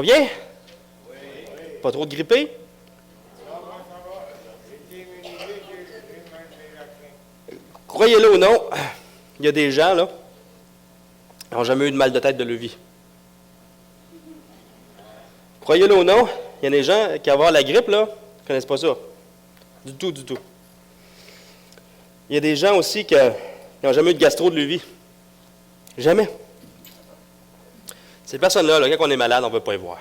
Bien? Pas trop de grippé? Croyez-le ou non, il y a des gens, là, qui n'ont jamais eu de mal de tête de leur vie. Croyez-le ou non, il y a des gens qui, avoir la grippe, là, ne connaissent pas ça. Du tout, du tout. Il y a des gens aussi qui n'ont jamais eu de gastro de leur vie. Jamais. Ces personnes-là, là, quand on est malade, on ne veut pas les voir.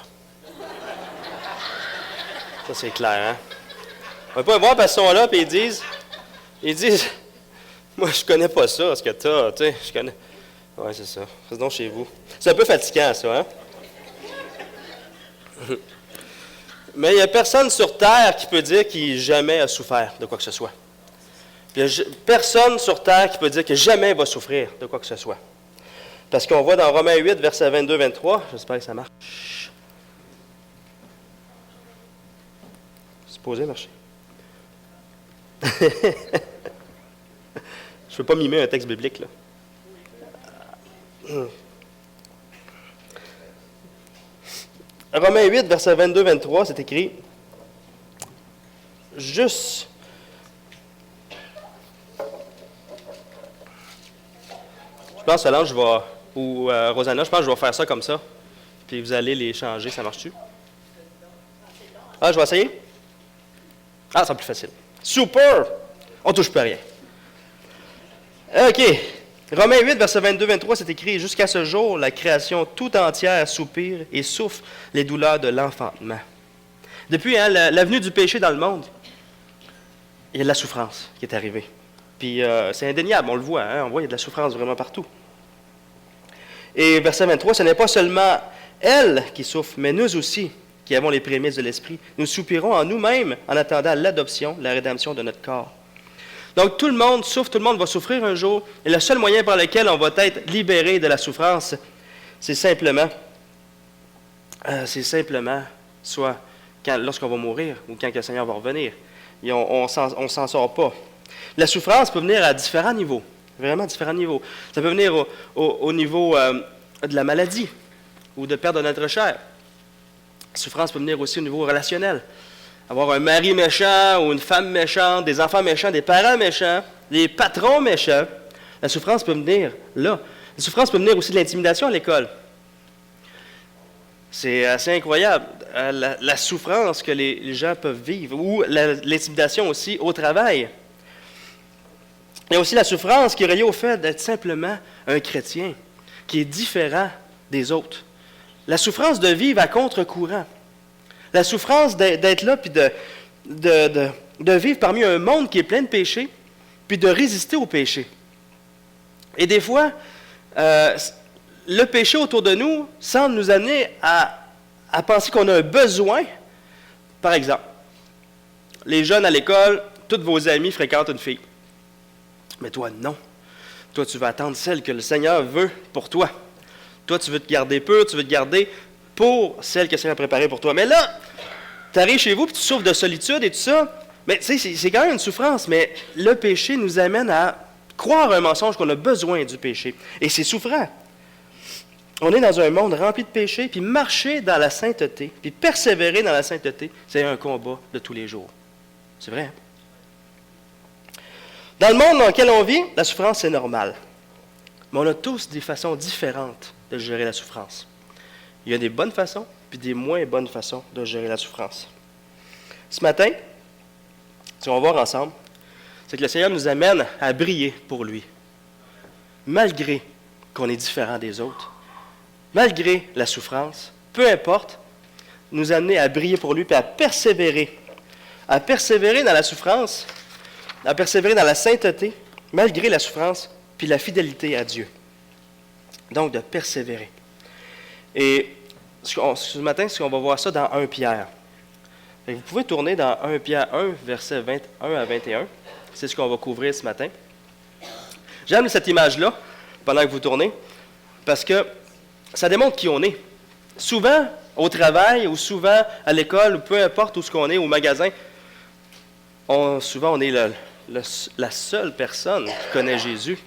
Ça, c'est clair, hein? On ne veut pas les voir parce qu'ils sont là et ils disent, moi, je connais pas ça, ce que tu as, tu sais, je connais. Oui, c'est ça. C'est donc chez vous. C'est un peu fatigant, ça, hein? Mais il n'y a personne sur Terre qui peut dire qu'il jamais a souffert de quoi que ce soit. Puis il n'y a personne sur Terre qui peut dire que jamais va souffrir de quoi que ce soit. Parce qu'on voit dans Romains 8, versets 22-23, j'espère que ça marche. C'est supposé marcher. Je ne veux pas mimer un texte biblique, là. Romains 8, versets 22-23, c'est écrit juste. Je pense, Solange, ou Rosanna, je pense que je vais faire ça comme ça. Puis vous allez les changer. Ça marche-tu? Ah, je vais essayer? Ah, c'est plus facile. Super! On touche plus à rien. OK. Romains 8, verset 22-23, c'est écrit « Jusqu'à ce jour, la création tout entière soupire et souffre les douleurs de l'enfantement. » Depuis la venue du péché dans le monde, il y a de la souffrance qui est arrivée. Puis c'est indéniable, on le voit, hein? On voit qu'il y a de la souffrance vraiment partout. Et verset 23, ce n'est pas seulement elle qui souffre, mais nous aussi, qui avons les prémices de l'Esprit. Nous soupirons en nous-mêmes en attendant l'adoption, la rédemption de notre corps. Donc tout le monde souffre, tout le monde va souffrir un jour, et le seul moyen par lequel on va être libéré de la souffrance, c'est simplement soit lorsqu'on va mourir ou quand le Seigneur va revenir. Et on ne s'en sort pas. La souffrance peut venir à différents niveaux, vraiment différents niveaux. Ça peut venir au niveau de la maladie ou de perdre notre chair. La souffrance peut venir aussi au niveau relationnel. Avoir un mari méchant ou une femme méchante, des enfants méchants, des parents méchants, des patrons méchants. La souffrance peut venir là. La souffrance peut venir aussi de l'intimidation à l'école. C'est assez incroyable, la souffrance que les gens peuvent vivre, ou l'intimidation aussi au travail. Il y a aussi la souffrance qui est reliée au fait d'être simplement un chrétien, qui est différent des autres. La souffrance de vivre à contre-courant. La souffrance d'être là, puis de vivre parmi un monde qui est plein de péchés, puis de résister au péché. Et des fois, le péché autour de nous semble nous amener à penser qu'on a un besoin. Par exemple, les jeunes à l'école, tous vos amis fréquentent une fille. Mais toi, non. Toi, tu vas attendre celle que le Seigneur veut pour toi. Toi, tu veux te garder pur, tu veux te garder pour celle que le Seigneur a préparée pour toi. Mais là, tu arrives chez vous et tu souffres de solitude et tout ça. Mais tu sais, c'est quand même une souffrance. Mais le péché nous amène à croire un mensonge qu'on a besoin du péché. Et c'est souffrant. On est dans un monde rempli de péchés, puis marcher dans la sainteté, puis persévérer dans la sainteté, c'est un combat de tous les jours. C'est vrai, hein? Dans le monde dans lequel on vit, la souffrance, c'est normal. Mais on a tous des façons différentes de gérer la souffrance. Il y a des bonnes façons, puis des moins bonnes façons de gérer la souffrance. Ce matin, ce qu'on va voir ensemble, c'est que le Seigneur nous amène à briller pour lui. Malgré qu'on est différent des autres, malgré la souffrance, peu importe, nous amener à briller pour lui, puis à persévérer dans la souffrance, à persévérer dans la sainteté, malgré la souffrance, puis la fidélité à Dieu. Donc, de persévérer. Et ce matin, on va voir ça dans 1 Pierre. Vous pouvez tourner dans 1 Pierre 1, versets 21 à 21. C'est ce qu'on va couvrir ce matin. J'aime cette image-là, pendant que vous tournez, parce que ça démontre qui on est. Souvent, au travail, ou souvent à l'école, ou peu importe où ce qu'on est, au magasin, souvent on est la seule personne qui connaît Jésus.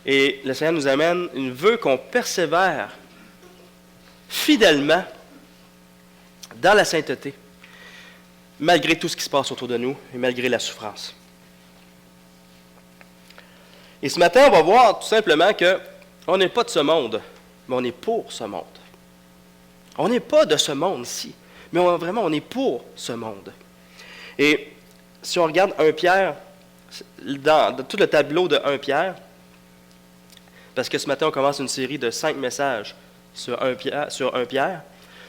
Et le Seigneur nous amène, il veut qu'on persévère fidèlement dans la sainteté, malgré tout ce qui se passe autour de nous et malgré la souffrance. Et ce matin, on va voir tout simplement qu'on n'est pas de ce monde, mais on est pour ce monde. On n'est pas de ce monde-ci, mais on est pour ce monde. Et si on regarde 1 Pierre, dans tout le tableau de 1 Pierre, parce que ce matin, on commence une série de 5 messages sur 1 Pierre.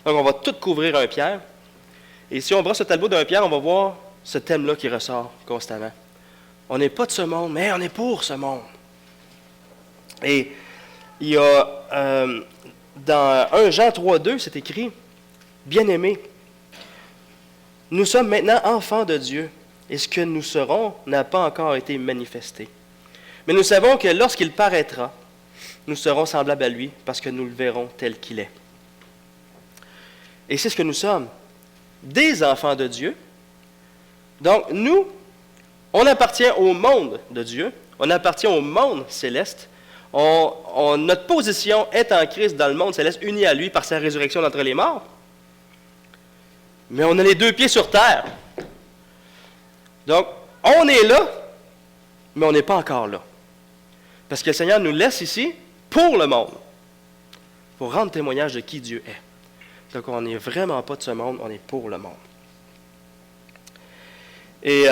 Donc, on va tout couvrir 1 Pierre. Et si on brosse ce tableau d'1 Pierre, on va voir ce thème-là qui ressort constamment. On n'est pas de ce monde, mais on est pour ce monde. Et il y a, dans 1 Jean 3,2, c'est écrit, « Bien-aimés, nous sommes maintenant enfants de Dieu, et ce que nous serons n'a pas encore été manifesté. Mais nous savons que lorsqu'il paraîtra, nous serons semblables à lui, parce que nous le verrons tel qu'il est. » Et c'est ce que nous sommes, des enfants de Dieu. Donc, nous, on appartient au monde de Dieu, on appartient au monde céleste. Notre position est en Christ dans le monde céleste, unis à lui par sa résurrection d'entre les morts. Mais on a les 2 pieds sur terre. Donc, on est là, mais on n'est pas encore là. Parce que le Seigneur nous laisse ici pour le monde, pour rendre témoignage de qui Dieu est. Donc, on n'est vraiment pas de ce monde, on est pour le monde. Et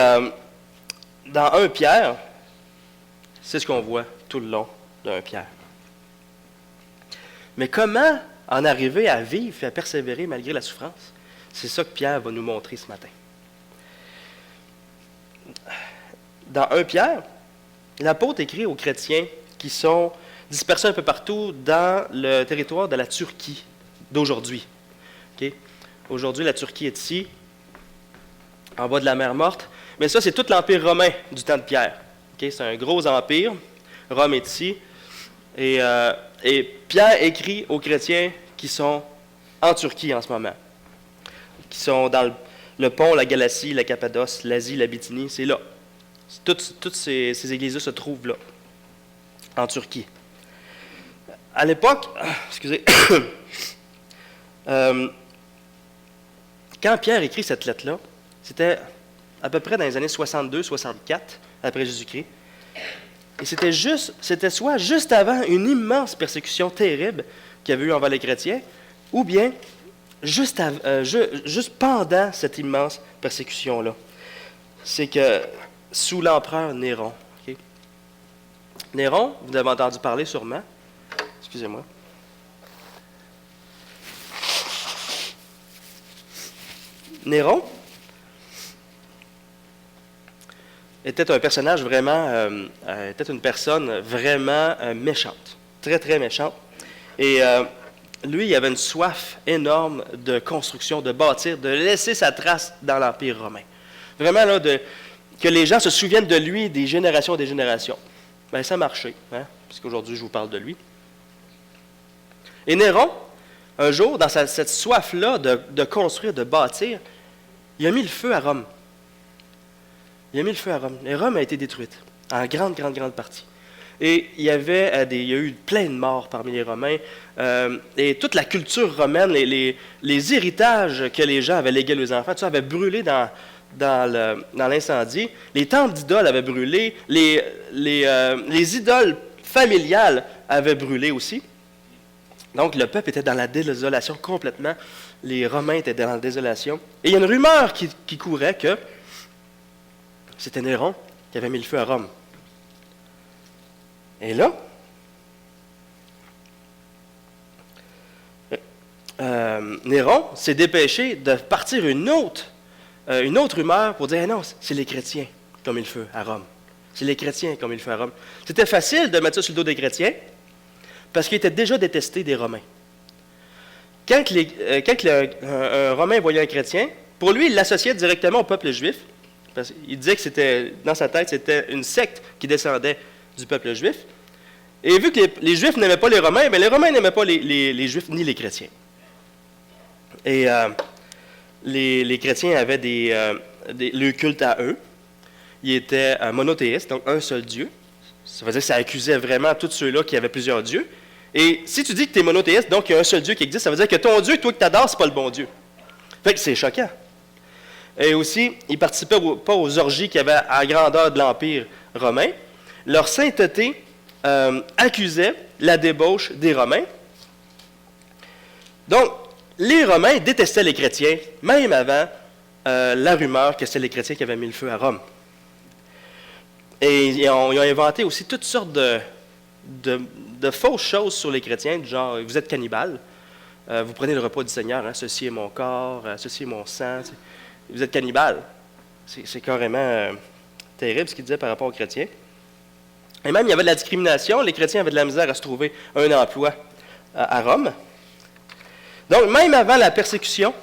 dans 1 Pierre, c'est ce qu'on voit tout le long de 1 Pierre. Mais comment en arriver à vivre et à persévérer malgré la souffrance? C'est ça que Pierre va nous montrer ce matin. Dans 1 Pierre, l'apôtre écrit aux chrétiens qui sont dispersés un peu partout dans le territoire de la Turquie d'aujourd'hui. Okay? Aujourd'hui, la Turquie est ici, en bas de la mer Morte. Mais ça, c'est tout l'Empire romain du temps de Pierre. Okay? C'est un gros empire. Rome est ici. Et Pierre écrit aux chrétiens qui sont en Turquie en ce moment, qui sont dans le Pont, la Galatie, la Cappadoce, l'Asie, la Bithynie. C'est là. Toutes ces églises-là se trouvent là, en Turquie. À l'époque, excusez, quand Pierre écrit cette lettre-là, c'était à peu près dans les années 62-64 après Jésus-Christ. Et c'était soit juste avant une immense persécution terrible qu'il y avait eu envers les chrétiens, ou bien juste pendant cette immense persécution-là. C'est que sous l'empereur Néron. Okay? Néron, vous avez entendu parler sûrement. Excusez-moi. Néron était un personnage vraiment, était une personne vraiment méchante, très très méchante. Et lui, il avait une soif énorme de construction, de bâtir, de laisser sa trace dans l'Empire romain. Vraiment, là, que les gens se souviennent de lui des générations et des générations. Bien, ça marchait, hein, puisqu'aujourd'hui, je vous parle de lui. Et Néron, un jour, dans cette soif-là de construire, de bâtir, il a mis le feu à Rome. Il a mis le feu à Rome. Et Rome a été détruite, en grande partie. Et il y a eu plein de morts parmi les Romains. Et toute la culture romaine, les héritages que les gens avaient légués aux enfants, tout ça avait brûlé dans l'incendie. Les temples d'idoles avaient brûlé. Les idoles familiales avaient brûlé aussi. Donc, le peuple était dans la désolation complètement. Les Romains étaient dans la désolation. Et il y a une rumeur qui courait que c'était Néron qui avait mis le feu à Rome. Et là, Néron s'est dépêché de partir une autre rumeur pour dire non, c'est les chrétiens qui ont mis le feu à Rome. C'est les chrétiens qui ont mis le feu à Rome. C'était facile de mettre ça sur le dos des chrétiens parce qu'ils étaient déjà détestés des Romains. Quand un Romain voyait un chrétien, pour lui, il l'associait directement au peuple juif. Parce qu'il disait que c'était, dans sa tête, c'était une secte qui descendait du peuple juif. Et vu que les Juifs n'aimaient pas les Romains, bien, les Romains n'aimaient pas les Juifs ni les chrétiens. Et les chrétiens avaient le culte à eux. Ils étaient monothéistes, donc un seul Dieu. Ça veut dire que ça accusait vraiment tous ceux-là qui avaient plusieurs dieux. Et si tu dis que tu es monothéiste, donc il y a un seul Dieu qui existe, ça veut dire que ton Dieu, toi que tu adores, ce n'est pas le bon Dieu. Fait que c'est choquant. Et aussi, ils ne participaient pas aux orgies qu'il y avait à la grandeur de l'Empire romain. Leur sainteté accusait la débauche des Romains. Donc, les Romains détestaient les chrétiens, même avant la rumeur que c'était les chrétiens qui avaient mis le feu à Rome. Et ils ont inventé aussi toutes sortes de fausses choses sur les chrétiens, du genre, vous êtes cannibales, vous prenez le repas du Seigneur, hein, ceci est mon corps, ceci est mon sang, vous êtes cannibales. C'est carrément terrible ce qu'ils disaient par rapport aux chrétiens. Et même, il y avait de la discrimination, les chrétiens avaient de la misère à se trouver un emploi à Rome. Donc, même avant la persécution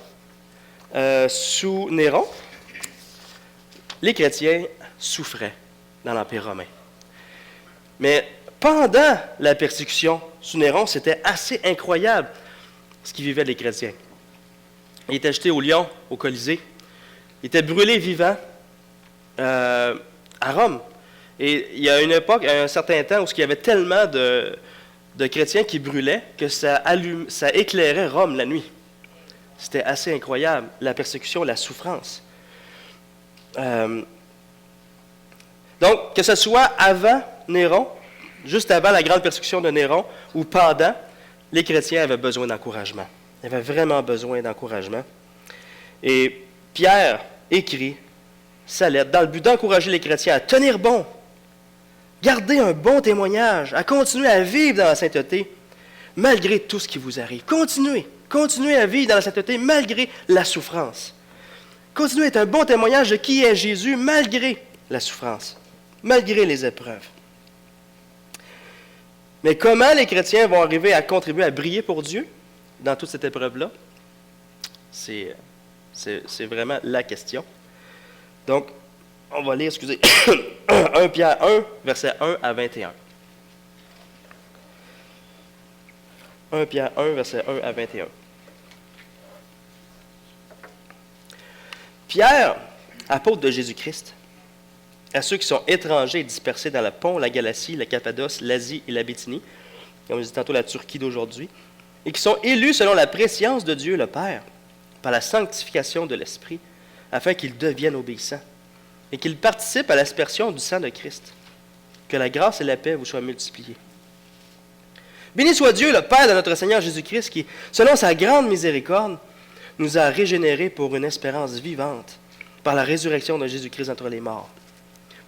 sous Néron, les chrétiens souffraient dans l'Empire romain. Mais pendant la persécution sous Néron, c'était assez incroyable ce qu'ils vivaient les chrétiens. Ils étaient jetés au lion, au Colisée. Ils étaient brûlés vivants à Rome. Et il y a une époque, un certain temps, où il y avait tellement de chrétiens qui brûlaient que ça éclairait Rome la nuit. C'était assez incroyable, la persécution, la souffrance. Donc, que ce soit avant Néron, juste avant la grande persécution de Néron, ou pendant, les chrétiens avaient besoin d'encouragement. Ils avaient vraiment besoin d'encouragement. Et Pierre écrit sa lettre dans le but d'encourager les chrétiens à tenir bon, garder un bon témoignage, à continuer à vivre dans la sainteté, malgré tout ce qui vous arrive. Continuez à vivre dans la sainteté malgré la souffrance. Continuez à être un bon témoignage de qui est Jésus malgré la souffrance, malgré les épreuves. Mais comment les chrétiens vont arriver à contribuer à briller pour Dieu dans toute cette épreuve-là? C'est vraiment la question. Donc, on va lire, 1 Pierre 1, versets 1 à 21. 1 Pierre 1, versets 1 à 21. Pierre, apôtre de Jésus-Christ, à ceux qui sont étrangers et dispersés dans la Pont, la Galatie, la Cappadoce, l'Asie et la Bithynie, comme je disais tantôt la Turquie d'aujourd'hui, et qui sont élus selon la prescience de Dieu le Père, par la sanctification de l'Esprit, afin qu'ils deviennent obéissants, et qu'ils participent à l'aspersion du sang de Christ. Que la grâce et la paix vous soient multipliées. Béni soit Dieu, le Père de notre Seigneur Jésus-Christ, qui, selon sa grande miséricorde, nous a régénérés pour une espérance vivante, par la résurrection de Jésus-Christ entre les morts.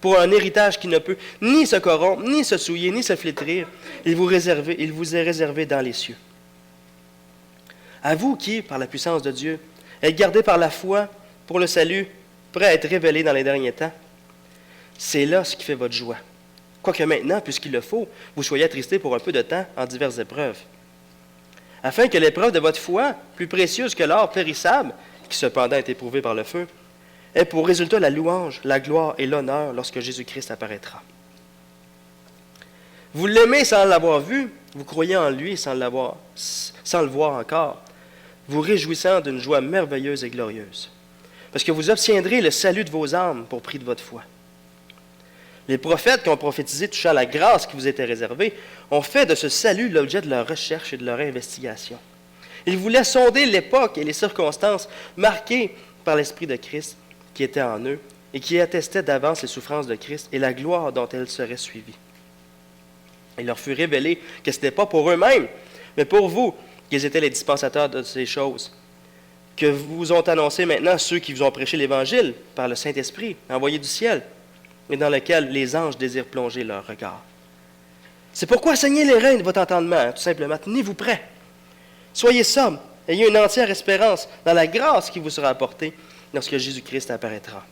Pour un héritage qui ne peut ni se corrompre, ni se souiller, ni se flétrir, il vous est réservé dans les cieux. À vous qui, par la puissance de Dieu, êtes gardés par la foi pour le salut, prêt à être révélé dans les derniers temps, c'est là ce qui fait votre joie. Quoique maintenant, puisqu'il le faut, vous soyez attristés pour un peu de temps en diverses épreuves, afin que l'épreuve de votre foi, plus précieuse que l'or périssable, qui cependant est éprouvé par le feu, ait pour résultat la louange, la gloire et l'honneur lorsque Jésus-Christ apparaîtra. Vous l'aimez sans l'avoir vu, vous croyez en lui sans le voir encore, vous réjouissant d'une joie merveilleuse et glorieuse, parce que vous obtiendrez le salut de vos âmes pour prix de votre foi. Les prophètes qui ont prophétisé touchant la grâce qui vous était réservée ont fait de ce salut l'objet de leur recherche et de leur investigation. Ils voulaient sonder l'époque et les circonstances marquées par l'Esprit de Christ qui était en eux et qui attestait d'avance les souffrances de Christ et la gloire dont elles seraient suivies. Il leur fut révélé que ce n'était pas pour eux-mêmes, mais pour vous qu'ils étaient les dispensateurs de ces choses, que vous ont annoncé maintenant ceux qui vous ont prêché l'Évangile par le Saint-Esprit, envoyé du ciel, et dans lequel les anges désirent plonger leur regard. C'est pourquoi saignez les reins de votre entendement, tout simplement, tenez-vous prêts. Soyez sobres, ayez une entière espérance dans la grâce qui vous sera apportée lorsque Jésus-Christ apparaîtra.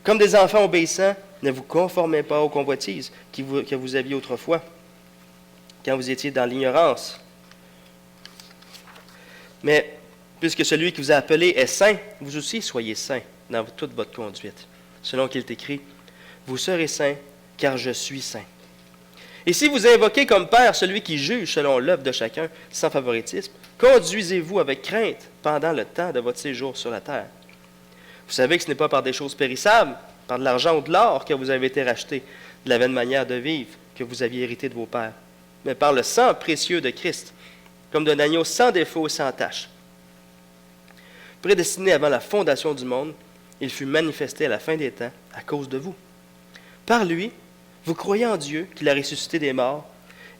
Comme des enfants obéissants, ne vous conformez pas aux convoitises que vous aviez autrefois, quand vous étiez dans l'ignorance. Mais puisque celui qui vous a appelé est saint, vous aussi soyez saints dans toute votre conduite. Selon qu'il est écrit, vous serez saints, car je suis saint. Et si vous invoquez comme Père celui qui juge selon l'œuvre de chacun, sans favoritisme, conduisez-vous avec crainte pendant le temps de votre séjour sur la terre. Vous savez que ce n'est pas par des choses périssables, par de l'argent ou de l'or que vous avez été rachetés, de la vaine manière de vivre que vous aviez hérité de vos pères, mais par le sang précieux de Christ, comme d'un agneau sans défaut et sans tache. prédestiné avant la fondation du monde, il fut manifesté à la fin des temps à cause de vous. Par lui, vous croyez en Dieu, qu'il a ressuscité des morts.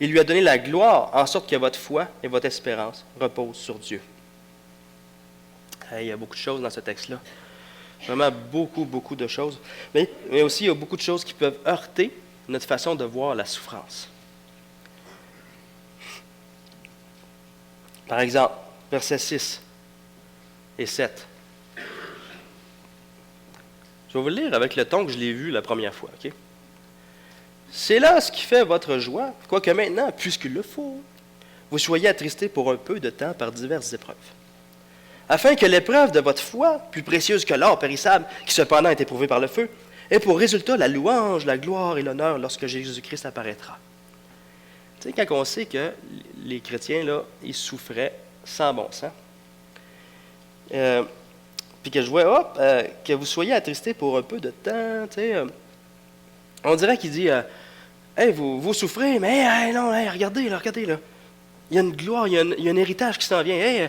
Il lui a donné la gloire, en sorte que votre foi et votre espérance reposent sur Dieu. Il y a beaucoup de choses dans ce texte-là. Vraiment beaucoup, beaucoup de choses. Mais aussi, il y a beaucoup de choses qui peuvent heurter notre façon de voir la souffrance. Par exemple, versets 6 et 7. Je vais vous le lire avec le ton que je l'ai vu la première fois. Okay? C'est là ce qui fait votre joie, quoique maintenant, puisqu'il le faut, vous soyez attristés pour un peu de temps par diverses épreuves. Afin que l'épreuve de votre foi, plus précieuse que l'or périssable, qui cependant est éprouvé par le feu, ait pour résultat la louange, la gloire et l'honneur lorsque Jésus-Christ apparaîtra. Tu sais, quand on sait que les chrétiens, là, ils souffraient sans bon sens, puis que je vois, que vous soyez attristés pour un peu de temps, tu sais, on dirait qu'il dit, hey, vous souffrez, mais hey, non, hey, regardez, là. Il y a une gloire, il y a un héritage qui s'en vient. Hey,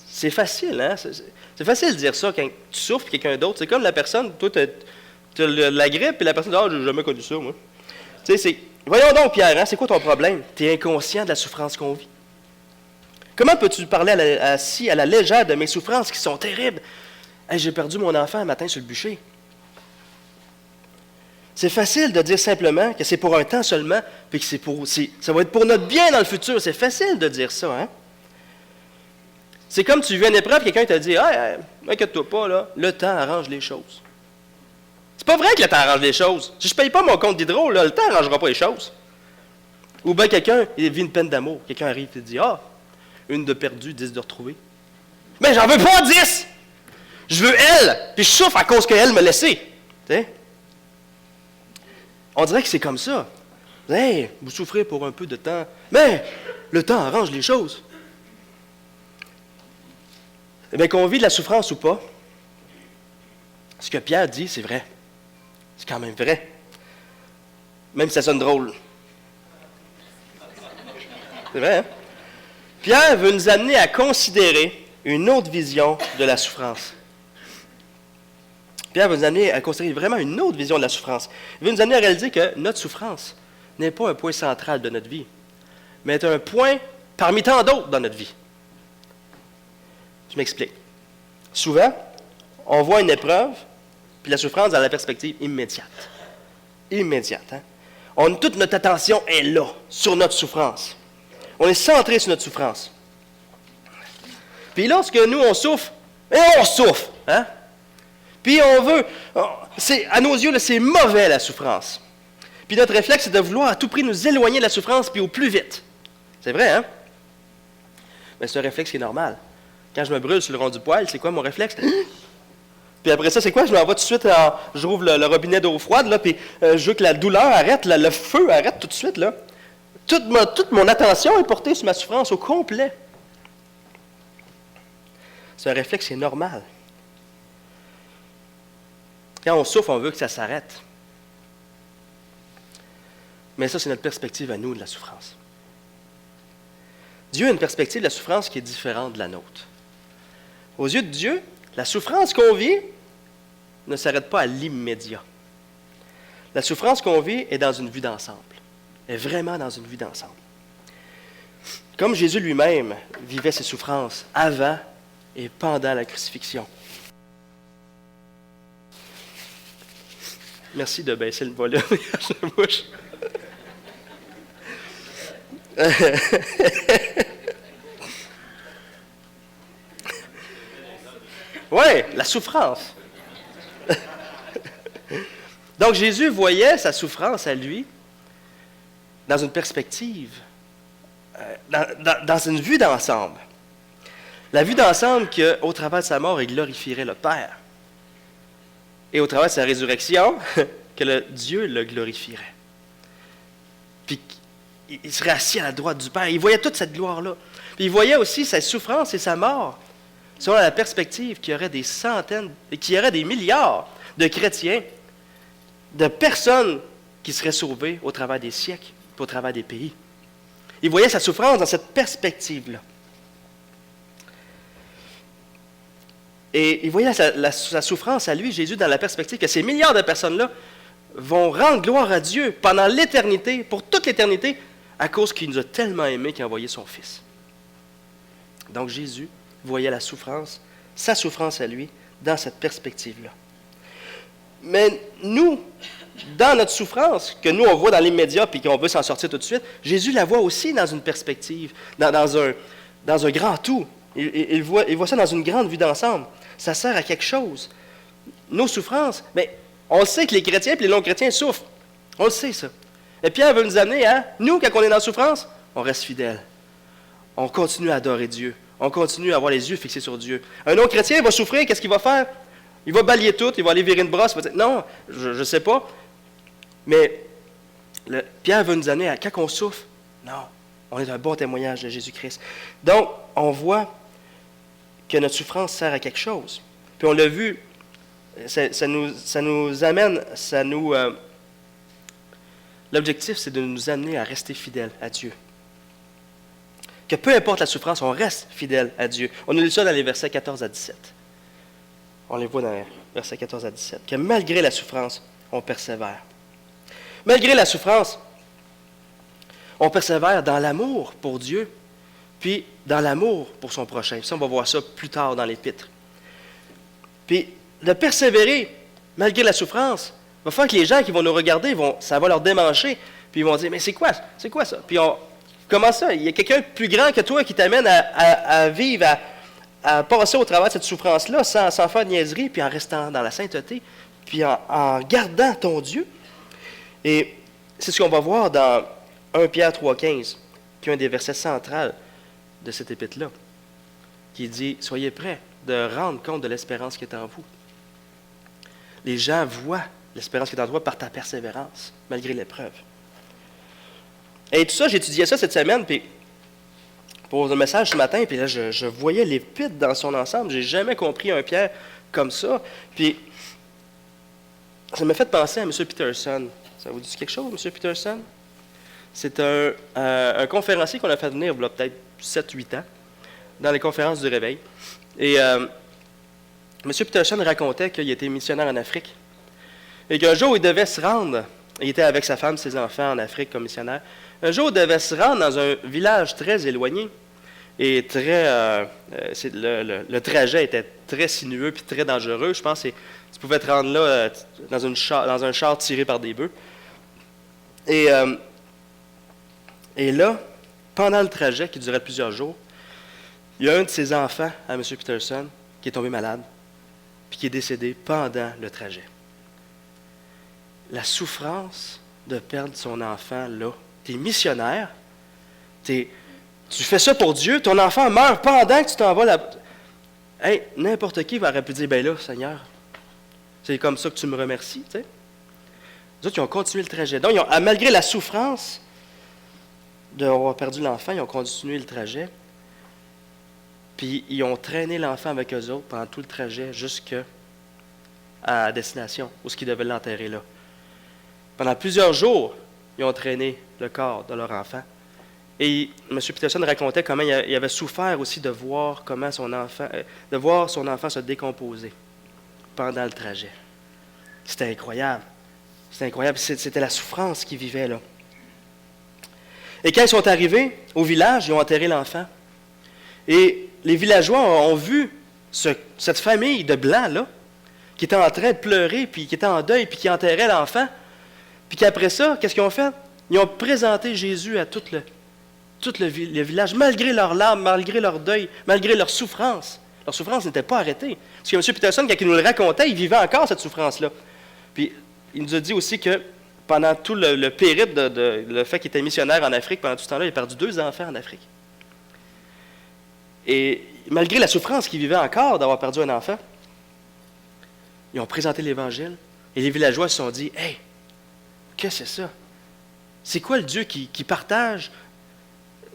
c'est facile, hein? C'est facile de dire ça quand tu souffres et quelqu'un d'autre. C'est comme la personne, toi, tu as la grippe et la personne dit, j'ai jamais connu ça, moi. Tu sais, voyons donc, Pierre, hein, c'est quoi ton problème? Tu es inconscient de la souffrance qu'on vit. Comment peux-tu parler à la légère de mes souffrances qui sont terribles? Hey, j'ai perdu mon enfant un matin sur le bûcher. C'est facile de dire simplement que c'est pour un temps seulement, puis que ça va être pour notre bien dans le futur. C'est facile de dire ça, hein? C'est comme tu vis une épreuve, quelqu'un te dit « Hey, inquiète-toi pas, là, le temps arrange les choses. » C'est pas vrai que le temps arrange les choses. Si je ne paye pas mon compte d'hydro, là, le temps n'arrangera pas les choses. Ou bien quelqu'un, il vit une peine d'amour. Quelqu'un arrive et te dit « Ah, une de perdue, 10 de retrouvée. » Mais j'en veux pas 10! Je veux elle, puis je souffre à cause qu'elle m'a laissé. Tu sais? On dirait que c'est comme ça. Hey, vous souffrez pour un peu de temps, mais le temps arrange les choses. Eh bien, qu'on vit de la souffrance ou pas, ce que Pierre dit, c'est vrai. C'est quand même vrai. Même si ça sonne drôle. C'est vrai, hein? Pierre veut nous amener à considérer une autre vision de la souffrance. Pierre veut nous amener à considérer vraiment une autre vision de la souffrance. Il veut nous amener à réaliser que notre souffrance n'est pas un point central de notre vie, mais est un point parmi tant d'autres dans notre vie. Je m'explique. Souvent, on voit une épreuve, puis la souffrance dans la perspective immédiate. Immédiate. Hein? Toute notre attention est là, sur notre souffrance. On est centré sur notre souffrance. Puis lorsque nous, on souffre, on souffre. Hein? Puis on veut, à nos yeux, là, c'est mauvais la souffrance. Puis notre réflexe, c'est de vouloir à tout prix nous éloigner de la souffrance, puis au plus vite. C'est vrai, hein? Mais c'est un réflexe qui est normal. Quand je me brûle sur le rond du poêle, c'est quoi mon réflexe? Puis après ça, c'est quoi? Je m'envoie tout de suite, je rouvre le robinet d'eau froide, là, puis je veux que la douleur arrête, le feu arrête tout de suite. Là. Toute mon attention est portée sur ma souffrance au complet. C'est un réflexe qui est normal. Quand on souffre, on veut que ça s'arrête. Mais ça, c'est notre perspective à nous de la souffrance. Dieu a une perspective de la souffrance qui est différente de la nôtre. Aux yeux de Dieu, la souffrance qu'on vit ne s'arrête pas à l'immédiat. La souffrance qu'on vit est dans une vue d'ensemble. Est vraiment dans une vue d'ensemble. Comme Jésus lui-même vivait ses souffrances avant et pendant la crucifixion. Merci de baisser le volume. Je me bouche. Oui, la souffrance. Donc Jésus voyait sa souffrance à lui dans une perspective, dans une vue d'ensemble. La vue d'ensemble qu'au travers de sa mort, il glorifierait le Père. Et au travers de sa résurrection, que Dieu le glorifierait. Puis il serait assis à la droite du Père. Il voyait toute cette gloire-là. Puis il voyait aussi sa souffrance et sa mort, selon la perspective qu'il y aurait des centaines, qu'il y aurait des milliards de chrétiens, de personnes qui seraient sauvées au travers des siècles, puis au travers des pays. Il voyait sa souffrance dans cette perspective-là. Et il voyait sa souffrance à lui, Jésus, dans la perspective que ces milliards de personnes-là vont rendre gloire à Dieu pendant l'éternité, pour toute l'éternité, à cause qu'il nous a tellement aimés qu'il a envoyé son Fils. Donc Jésus voyait la souffrance, sa souffrance à lui, dans cette perspective-là. Mais nous, dans notre souffrance, que nous on voit dans l'immédiat puis qu'on veut s'en sortir tout de suite, Jésus la voit aussi dans une perspective, dans un grand tout. Il voit ça dans une grande vue d'ensemble. Ça sert à quelque chose. Nos souffrances, mais on le sait que les chrétiens et les non-chrétiens souffrent. On le sait, ça. Et Pierre veut nous amener à, nous, quand on est dans la souffrance, on reste fidèle. On continue à adorer Dieu. On continue à avoir les yeux fixés sur Dieu. Un non-chrétien va souffrir, qu'est-ce qu'il va faire? Il va balayer tout, il va aller virer une brosse, il va dire, non, je ne sais pas. Mais Pierre veut nous amener à, quand on souffre, non, on est un bon témoignage de Jésus-Christ. Donc, on voit que notre souffrance sert à quelque chose. Puis on l'a vu, ça nous amène, l'objectif, c'est de nous amener à rester fidèles à Dieu. Que peu importe la souffrance, on reste fidèle à Dieu. On a lu ça dans les versets 14 à 17. On les voit dans les versets 14 à 17. Que malgré la souffrance, on persévère. Malgré la souffrance, on persévère dans l'amour pour Dieu, puis dans l'amour pour son prochain. Ça, on va voir ça plus tard dans l'Épître. Puis, de persévérer malgré la souffrance va faire que les gens qui vont nous regarder, ça va leur démancher, puis ils vont dire, mais c'est quoi ça? Puis, comment ça? Il y a quelqu'un de plus grand que toi qui t'amène à vivre, à passer au travers de cette souffrance-là sans faire de niaiserie, puis en restant dans la sainteté, puis en gardant ton Dieu. Et c'est ce qu'on va voir dans 1 Pierre 3,15, qui est un des versets centrales de cette épître-là, qui dit « Soyez prêts de rendre compte de l'espérance qui est en vous. » Les gens voient l'espérance qui est en toi par ta persévérance, malgré l'épreuve. Et tout ça, j'étudiais ça cette semaine, puis pour le message ce matin, puis là, je voyais l'épître dans son ensemble. Je n'ai jamais compris un Pierre comme ça. Puis, ça m'a fait penser à M. Peterson. Ça vous dit quelque chose, M. Peterson? C'est un conférencier qu'on a fait venir il y a peut-être 7-8 ans, dans les conférences du Réveil. Et M. Peterson racontait qu'il était missionnaire en Afrique. Et qu'un jour, il devait se rendre. Il était avec sa femme et ses enfants en Afrique comme missionnaire. Un jour, il devait se rendre dans un village très éloigné. Et le trajet était très sinueux et très dangereux. Je pense que tu pouvais te rendre là dans un char tiré par des bœufs. Et là, pendant le trajet qui durait plusieurs jours, il y a un de ses enfants, à M. Peterson, qui est tombé malade, puis qui est décédé pendant le trajet. La souffrance de perdre son enfant là. Tu es missionnaire, tu fais ça pour Dieu, ton enfant meurt pendant que tu t'en vas là. Hey, n'importe qui aurait pu dire, ben là, Seigneur, c'est comme ça que tu me remercies, tu sais. Les autres, ils ont continué le trajet. Donc, malgré la souffrance d'avoir perdu l'enfant, ils ont continué le trajet. Puis, ils ont traîné l'enfant avec eux autres pendant tout le trajet jusqu'à la destination, où ils devaient l'enterrer là. Pendant plusieurs jours, ils ont traîné le corps de leur enfant. Et M. Peterson racontait comment il avait souffert aussi de voir son enfant se décomposer pendant le trajet. C'était incroyable. C'était incroyable. C'était la souffrance qu'ils vivaient là. Et quand ils sont arrivés au village, ils ont enterré l'enfant. Et les villageois ont vu cette famille de Blancs là, qui était en train de pleurer, puis qui était en deuil, puis qui enterrait l'enfant. Puis qu'après ça, qu'est-ce qu'ils ont fait? Ils ont présenté Jésus à tout le village, malgré leurs larmes, malgré leur deuil, malgré leur souffrance. Leur souffrance n'était pas arrêtée. Parce que M. Peterson, quand il nous le racontait, il vivait encore cette souffrance-là. Puis il nous a dit aussi que pendant tout le périple, le fait qu'il était missionnaire en Afrique, pendant tout ce temps-là, il a perdu 2 enfants en Afrique. Et malgré la souffrance qu'il vivait encore d'avoir perdu un enfant, ils ont présenté l'Évangile. Et les villageois se sont dit, « Hey, qu'est-ce que c'est ça? C'est quoi le Dieu qui partage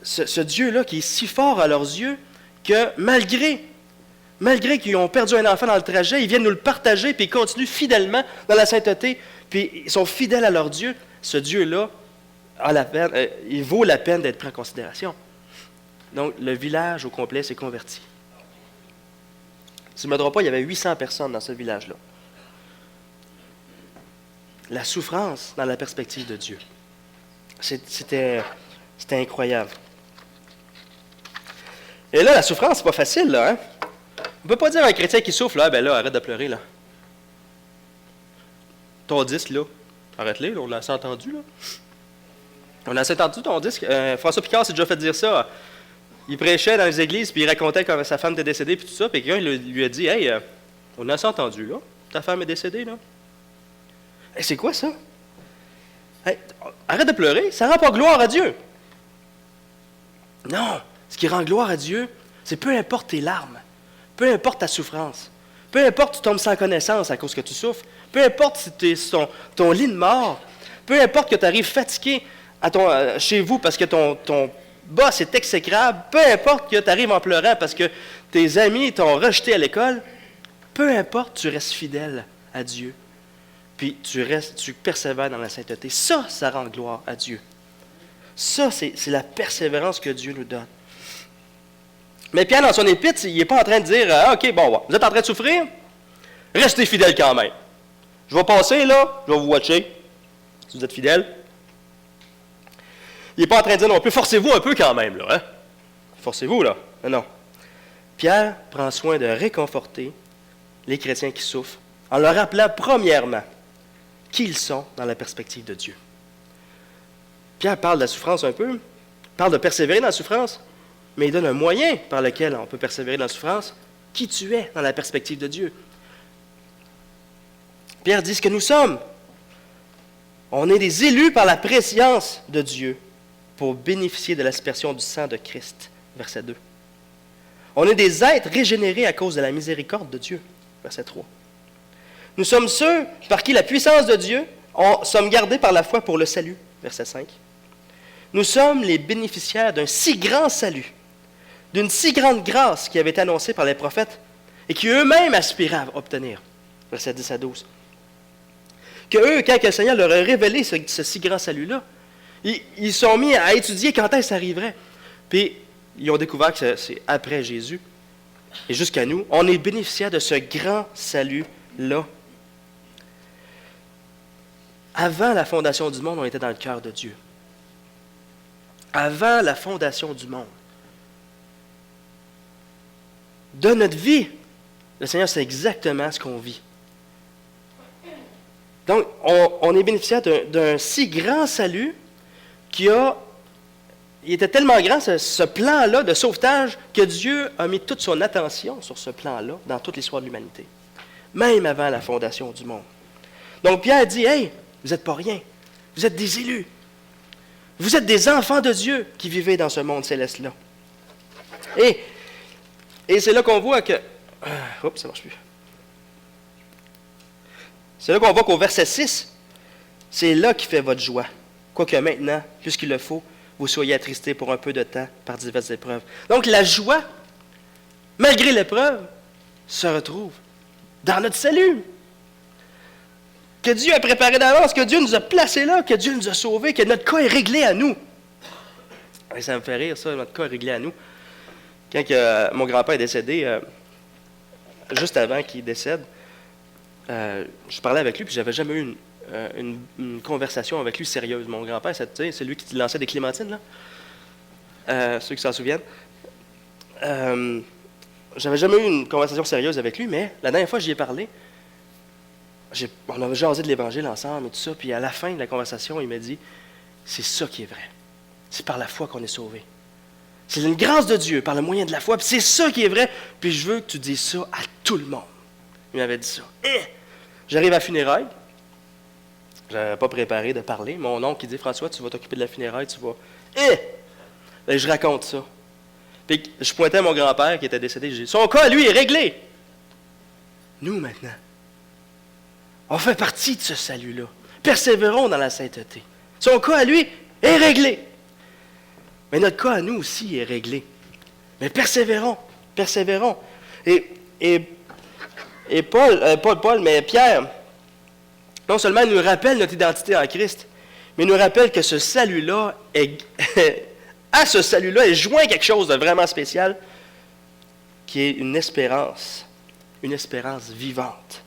ce Dieu-là qui est si fort à leurs yeux que malgré qu'ils ont perdu un enfant dans le trajet, ils viennent nous le partager puis ils continuent fidèlement dans la sainteté puis ils sont fidèles à leur Dieu. Ce Dieu-là il vaut la peine d'être pris en considération. Donc, le village au complet s'est converti. Si je ne me trompe pas, il y avait 800 personnes dans ce village-là. La souffrance dans la perspective de Dieu. C'était incroyable. Et là, la souffrance, c'est pas facile, là. Hein? On ne peut pas dire à un chrétien qui souffre, là, ben là, arrête de pleurer, là. Ton disque, là, arrête-le, là, on l'a assez entendu, là. On a assez entendu ton disque. François Picard s'est déjà fait dire ça. Il prêchait dans les églises, puis il racontait comment sa femme était décédée, puis tout ça, puis quelqu'un lui a dit « Hey, on a assez entendu, là. Ta femme est décédée, là. Hey, c'est quoi ça? Hey, arrête de pleurer, ça ne rend pas gloire à Dieu. » Non, ce qui rend gloire à Dieu, c'est peu importe tes larmes, peu importe ta souffrance, peu importe tu tombes sans connaissance à cause que tu souffres, peu importe si tu es sur ton lit de mort, peu importe que tu arrives fatigué chez vous parce que ton boss est exécrable, peu importe que tu arrives en pleurant parce que tes amis t'ont rejeté à l'école, peu importe, tu restes fidèle à Dieu, puis tu persévères dans la sainteté. Ça rend gloire à Dieu. Ça, c'est la persévérance que Dieu nous donne. Mais Pierre, dans son épître, il n'est pas en train de dire « OK, bon, vous êtes en train de souffrir? Restez fidèles quand même. Je vais passer, là, je vais vous watcher, si vous êtes fidèles. » Il n'est pas en train de dire non plus « Forcez-vous un peu quand même, là. Hein? Forcez-vous, là. » Non. Pierre prend soin de réconforter les chrétiens qui souffrent en leur rappelant premièrement qui ils sont dans la perspective de Dieu. Pierre parle de la souffrance un peu, parle de persévérer dans la souffrance, mais il donne un moyen par lequel on peut persévérer dans la souffrance, qui tu es dans la perspective de Dieu. Pierre dit ce que nous sommes. On est des élus par la préscience de Dieu pour bénéficier de l'aspersion du sang de Christ. Verset 2. On est des êtres régénérés à cause de la miséricorde de Dieu. Verset 3. Nous sommes ceux par qui la puissance de Dieu sommes gardés par la foi pour le salut. Verset 5. Nous sommes les bénéficiaires d'un si grand salut, d'une si grande grâce qui avait été annoncée par les prophètes et qui eux-mêmes aspiraient à obtenir. Verset 10 à 12. Que eux, quand le Seigneur leur a révélé ce si grand salut-là, ils sont mis à étudier quand est-ce que ça arriverait. Puis, ils ont découvert que c'est après Jésus. Et jusqu'à nous, on est bénéficiaires de ce grand salut-là. Avant la fondation du monde, on était dans le cœur de Dieu. Avant la fondation du monde. De notre vie, le Seigneur sait exactement ce qu'on vit. Donc, on est bénéficiaire d'un si grand salut il était tellement grand, ce plan-là de sauvetage, que Dieu a mis toute son attention sur ce plan-là dans toute l'histoire de l'humanité, même avant la fondation du monde. Donc, Pierre dit, « Hey, vous n'êtes pas rien, vous êtes des élus. Vous êtes des enfants de Dieu qui vivez dans ce monde céleste-là. » Et c'est là qu'on voit que... Oups, ça ne marche plus. C'est là qu'on voit qu'au verset 6, c'est là qui fait votre joie. Quoique maintenant, puisqu'il le faut, vous soyez attristés pour un peu de temps par diverses épreuves. Donc la joie, malgré l'épreuve, se retrouve dans notre salut. Que Dieu a préparé d'avance, que Dieu nous a placés là, que Dieu nous a sauvés, que notre cas est réglé à nous. Et ça me fait rire, ça, notre cas est réglé à nous. Quand mon grand-père est décédé, juste avant qu'il décède, je parlais avec lui, puis j'avais jamais eu une conversation avec lui sérieuse. Mon grand-père, c'est lui qui lançait des clémentines, là. Ceux qui s'en souviennent. J'avais jamais eu une conversation sérieuse avec lui, mais la dernière fois que j'y ai parlé, on avait jasé de l'Évangile ensemble et tout ça, puis à la fin de la conversation, il m'a dit, c'est ça qui est vrai. C'est par la foi qu'on est sauvé. C'est une grâce de Dieu, par le moyen de la foi, puis c'est ça qui est vrai, puis je veux que tu dises ça à tout le monde. Il m'avait dit ça. J'arrive à la funéraille. Je n'avais pas préparé de parler. Mon oncle qui dit « François, tu vas t'occuper de la funéraille, tu vas... » Et je raconte ça. Puis je pointais à mon grand-père qui était décédé. Je dis « Son cas, lui, est réglé. » Nous, maintenant, on fait partie de ce salut-là. Persévérons dans la sainteté. Son cas, à lui, est réglé. Mais notre cas, à nous aussi, est réglé. Mais persévérons. Et Paul, mais Pierre, non seulement il nous rappelle notre identité en Christ, mais il nous rappelle que ce salut-là à ce salut-là est joint quelque chose de vraiment spécial, qui est une espérance une espérance vivante.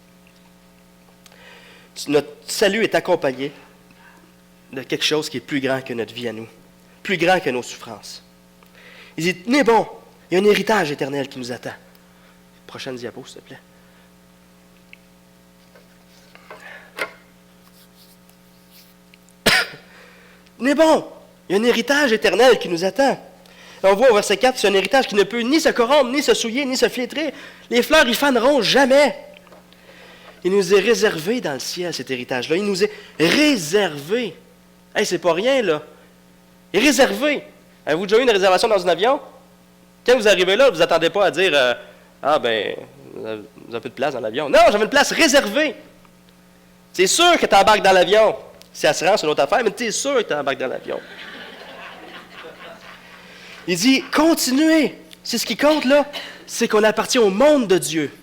Notre salut est accompagné de quelque chose qui est plus grand que notre vie à nous, plus grand que nos souffrances. Il dit, tenez bon, il y a un héritage éternel qui nous attend. Prochaine diapo, s'il te plaît. Tenez bon, il y a un héritage éternel qui nous attend. On voit au verset 4, c'est un héritage qui ne peut ni se corrompre, ni se souiller, ni se flétrer. Les fleurs y faneront jamais. Il nous est réservé dans le ciel, cet héritage-là. Il nous est réservé. Hey, c'est pas rien, là. Il est réservé. Avez-vous déjà eu une réservation dans un avion? Quand vous arrivez là, vous n'attendez pas à dire ah, ben, vous avez plus de place dans l'avion. Non, j'avais une place réservée. C'est sûr que tu embarques dans l'avion. Si assurance, c'est une autre affaire, mais tu es sûr que tu embarques dans l'avion. Il dit, continuez. C'est ce qui compte, là. C'est qu'on appartient au monde de Dieu.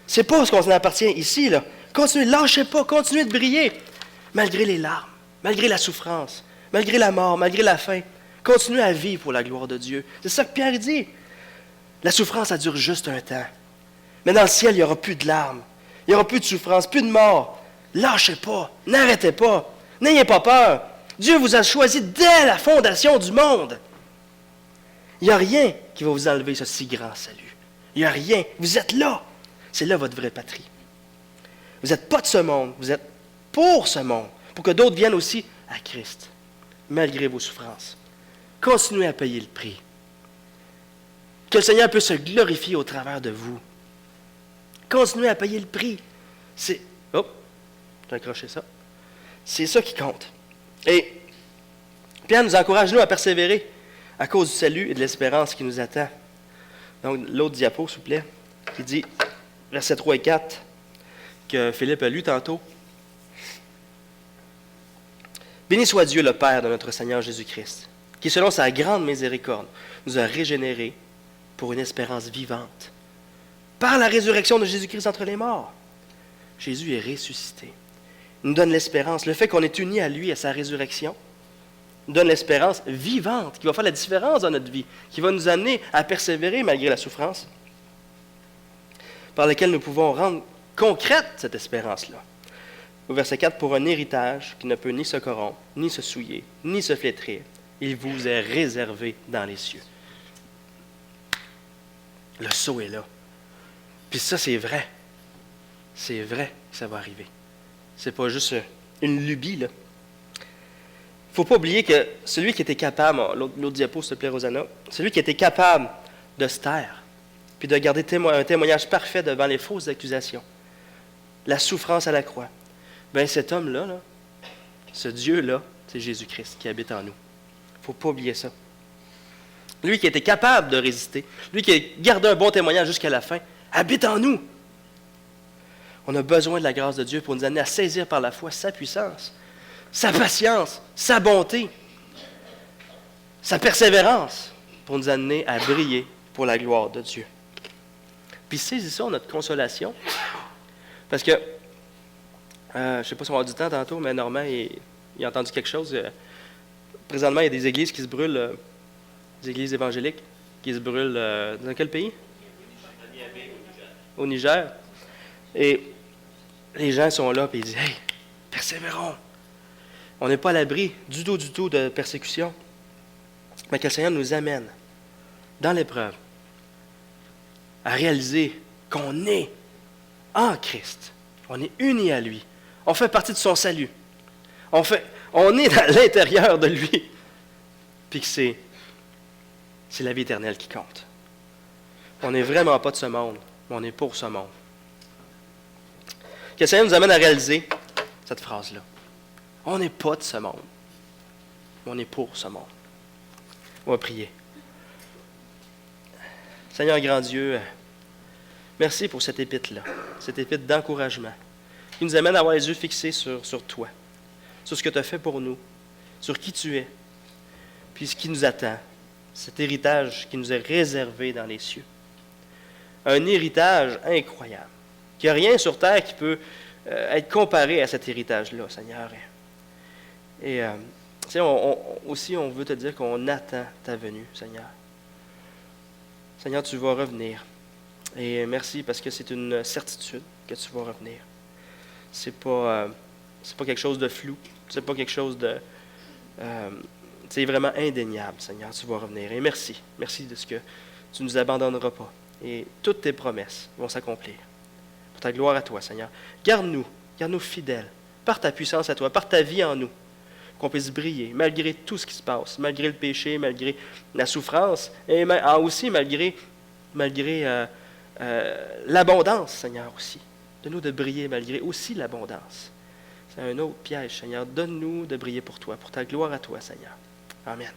C'est pas ce qu'on appartient ici, là. Continuez, lâchez pas, continuez de briller. Malgré les larmes, malgré la souffrance, malgré la mort, malgré la faim. Continuez à vivre pour la gloire de Dieu. C'est ça que Pierre dit. La souffrance, ça dure juste un temps. Mais dans le ciel, il n'y aura plus de larmes. Il n'y aura plus de souffrance, plus de mort. Lâchez pas, n'arrêtez pas. N'ayez pas peur. Dieu vous a choisi dès la fondation du monde. Il n'y a rien qui va vous enlever ce si grand salut. Il n'y a rien. Vous êtes là. C'est là votre vraie patrie. Vous n'êtes pas de ce monde. Vous êtes pour ce monde. Pour que d'autres viennent aussi à Christ. Malgré vos souffrances. Continuez à payer le prix. Que le Seigneur puisse se glorifier au travers de vous. Continuez à payer le prix. C'est... Oh, j'ai accroché ça. C'est ça qui compte. Et Pierre nous encourage, nous, à persévérer à cause du salut et de l'espérance qui nous attend. Donc, l'autre diapo, s'il vous plaît, qui dit, versets 3 et 4, que Philippe a lu tantôt. Béni soit Dieu, le Père de notre Seigneur Jésus-Christ, qui, selon sa grande miséricorde, nous a régénérés pour une espérance vivante, par la résurrection de Jésus-Christ entre les morts. Jésus est ressuscité. Il nous donne l'espérance. Le fait qu'on est unis à lui, à sa résurrection, nous donne l'espérance vivante qui va faire la différence dans notre vie, qui va nous amener à persévérer malgré la souffrance, par laquelle nous pouvons rendre concrète cette espérance-là. Au verset 4, pour un héritage qui ne peut ni se corrompre, ni se souiller, ni se flétrir, il vous est réservé dans les cieux. Le sceau est là. Puis ça, c'est vrai. C'est vrai que ça va arriver. C'est pas juste une lubie, là. Il ne faut pas oublier que celui qui était capable, l'autre diapo, s'il te plaît, Rosanna, celui qui était capable de se taire, puis de garder un témoignage parfait devant les fausses accusations, la souffrance à la croix, bien cet homme-là, là, ce Dieu-là, c'est Jésus-Christ qui habite en nous. Il ne faut pas oublier ça. Lui qui était capable de résister, lui qui a gardé un bon témoignage jusqu'à la fin, habite en nous. On a besoin de la grâce de Dieu pour nous amener à saisir par la foi sa puissance, sa patience, sa bonté, sa persévérance, pour nous amener à briller pour la gloire de Dieu. Puis saisissons notre consolation, parce que, je ne sais pas si on va avoir du temps tantôt, mais Normand, il a entendu quelque chose. Présentement, il y a des églises qui se brûlent, des églises évangéliques qui se brûlent dans quel pays? Au Niger. Et les gens sont là et ils disent « Hey, persévérons! On n'est pas à l'abri du tout de persécution. » Mais que le Seigneur nous amène dans l'épreuve à réaliser qu'on est en Christ. On est unis à lui. On fait partie de son salut. On est à l'intérieur de lui. Puis que c'est la vie éternelle qui compte. On n'est vraiment pas de ce monde, mais on est pour ce monde. Que le Seigneur nous amène à réaliser cette phrase-là. On n'est pas de ce monde, mais on est pour ce monde. On va prier. Seigneur grand Dieu, merci pour cette épître-là, cette épître d'encouragement, qui nous amène à avoir les yeux fixés sur toi, sur ce que tu as fait pour nous, sur qui tu es, puis ce qui nous attend, cet héritage qui nous est réservé dans les cieux. Un héritage incroyable, qu'il n'y a rien sur terre qui peut être comparé à cet héritage-là, Seigneur. Et aussi, on veut te dire qu'on attend ta venue, Seigneur. Seigneur, tu vas revenir. Et merci parce que c'est une certitude que tu vas revenir. C'est pas quelque chose de flou. C'est pas quelque chose de... c'est vraiment indéniable, Seigneur, tu vas revenir. Et merci. Merci de ce que tu ne nous abandonneras pas. Et toutes tes promesses vont s'accomplir. Pour ta gloire à toi, Seigneur. Garde-nous fidèles, par ta puissance à toi, par ta vie en nous, qu'on puisse briller, malgré tout ce qui se passe, malgré le péché, malgré la souffrance, et aussi malgré l'abondance, Seigneur, aussi. Donne-nous de briller malgré aussi l'abondance. C'est un autre piège, Seigneur. Donne-nous de briller pour toi, pour ta gloire à toi, Seigneur. Amen.